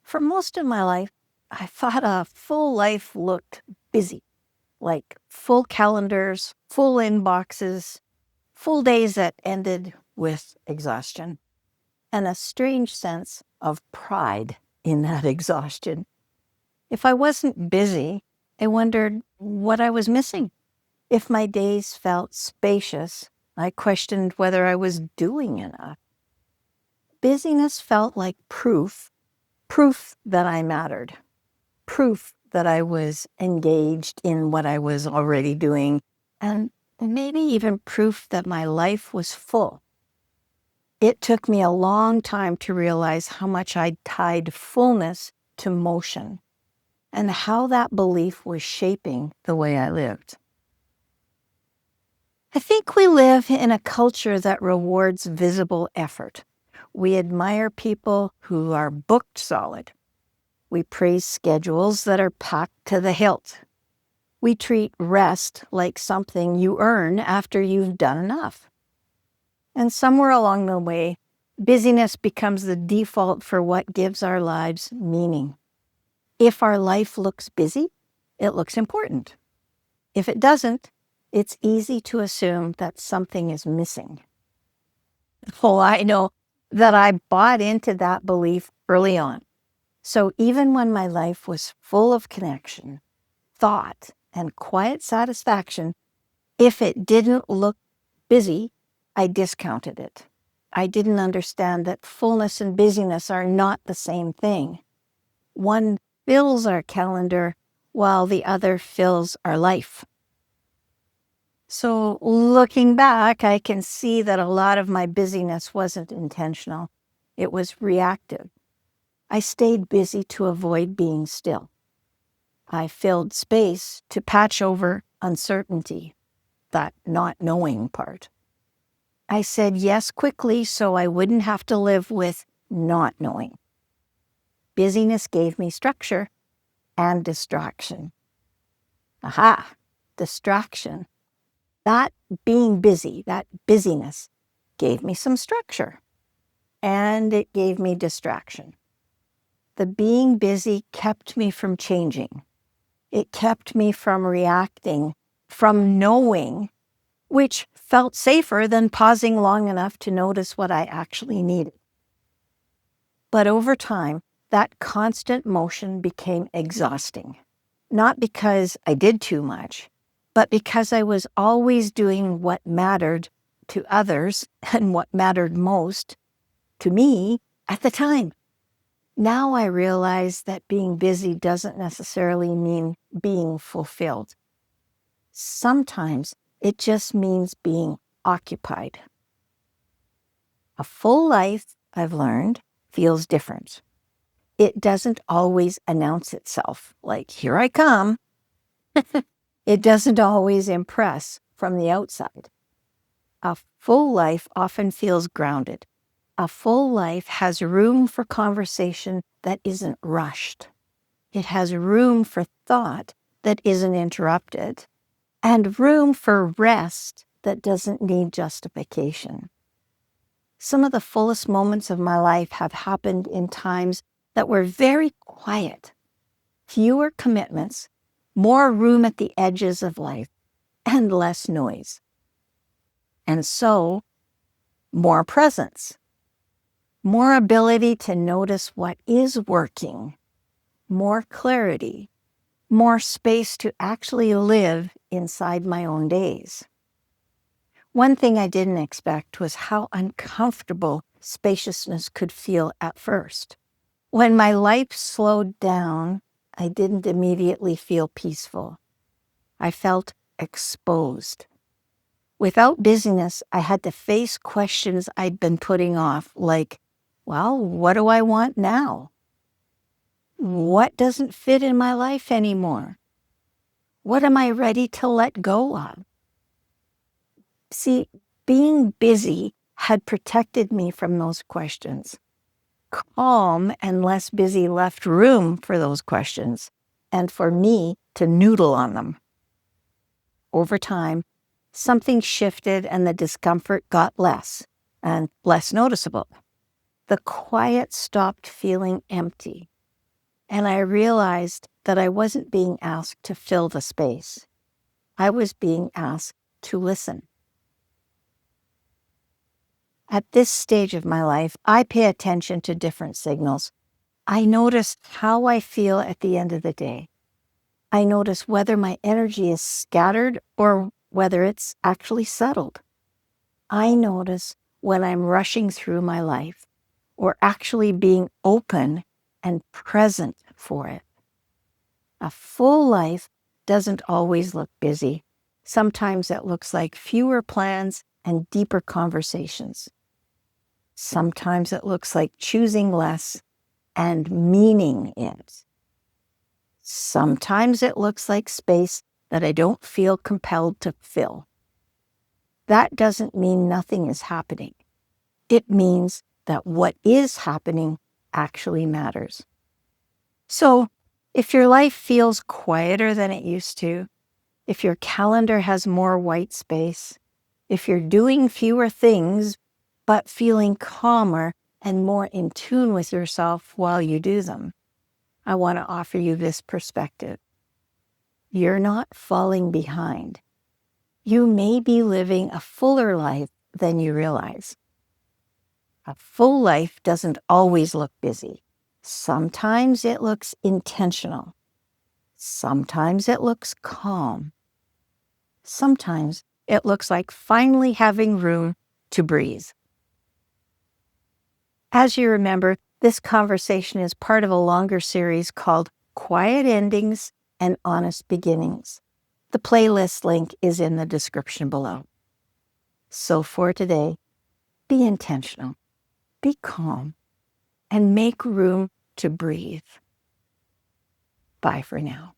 For most of my life, I thought a full life looked busy, like full calendars, full inboxes, full days that ended with exhaustion, and a strange sense of pride in that exhaustion. If I wasn't busy, I wondered what I was missing. If my days felt spacious, I questioned whether I was doing enough. Busyness felt like proof that I mattered, proof that I was engaged in what I was already doing, and maybe even proof that my life was full. It took me a long time to realize how much I'd tied fullness to motion and how that belief was shaping the way I lived. I think we live in a culture that rewards visible effort. We admire people who are booked solid. We praise schedules that are packed to the hilt. We treat rest like something you earn after you've done enough. And somewhere along the way, busyness becomes the default for what gives our lives meaning. If our life looks busy, it looks important. If it doesn't, it's easy to assume that something is missing. Oh, I know that I bought into that belief early on. So even when my life was full of connection, thought, and quiet satisfaction, if it didn't look busy, I discounted it. I didn't understand that fullness and busyness are not the same thing. One fills our calendar while the other fills our life. So looking back, I can see that a lot of my busyness wasn't intentional. It was reactive. I stayed busy to avoid being still. I filled space to patch over uncertainty, that not knowing part. I said yes quickly so I wouldn't have to live with not knowing. Busyness gave me structure and distraction. Aha, distraction. That being busy, that busyness, gave me some structure, and it gave me distraction. The being busy kept me from changing. It kept me from reacting, from knowing, which felt safer than pausing long enough to notice what I actually needed. But over time, that constant motion became exhausting, not because I did too much, but because I was always doing what mattered to others and what mattered most to me at the time. Now I realize that being busy doesn't necessarily mean being fulfilled. Sometimes it just means being occupied. A full life, I've learned, feels different. It doesn't always announce itself, like, here I come. It doesn't always impress from the outside. A full life often feels grounded. A full life has room for conversation that isn't rushed. It has room for thought that isn't interrupted, and room for rest that doesn't need justification. Some of the fullest moments of my life have happened in times that were very quiet, fewer commitments, more room at the edges of life, and less noise. And so, more presence, more ability to notice what is working, more clarity, more space to actually live inside my own days. One thing I didn't expect was how uncomfortable spaciousness could feel at first. When my life slowed down, I didn't immediately feel peaceful. I felt exposed. Without busyness, I had to face questions I'd been putting off, like, well, what do I want now? What doesn't fit in my life anymore? What am I ready to let go of? See, being busy had protected me from those questions. Calm and less busy left room for those questions and for me to noodle on them. Over time, something shifted and the discomfort got less and less noticeable. The quiet stopped feeling empty. And I realized that I wasn't being asked to fill the space. I was being asked to listen. At this stage of my life, I pay attention to different signals. I notice how I feel at the end of the day. I notice whether my energy is scattered or whether it's actually settled. I notice when I'm rushing through my life or actually being open and present for it. A full life doesn't always look busy. Sometimes it looks like fewer plans and deeper conversations. Sometimes it looks like choosing less and meaning it. Sometimes it looks like space that I don't feel compelled to fill. That doesn't mean nothing is happening. It means that what is happening actually matters. So, if your life feels quieter than it used to, if your calendar has more white space, if you're doing fewer things but feeling calmer and more in tune with yourself while you do them, I want to offer you this perspective. You're not falling behind. You may be living a fuller life than you realize. A full life doesn't always look busy. Sometimes it looks intentional. Sometimes it looks calm. Sometimes it looks like finally having room to breathe. As you remember, this conversation is part of a longer series called Quiet Endings and Honest Beginnings. The playlist link is in the description below. So for today, be intentional, be calm, and make room to breathe. Bye for now.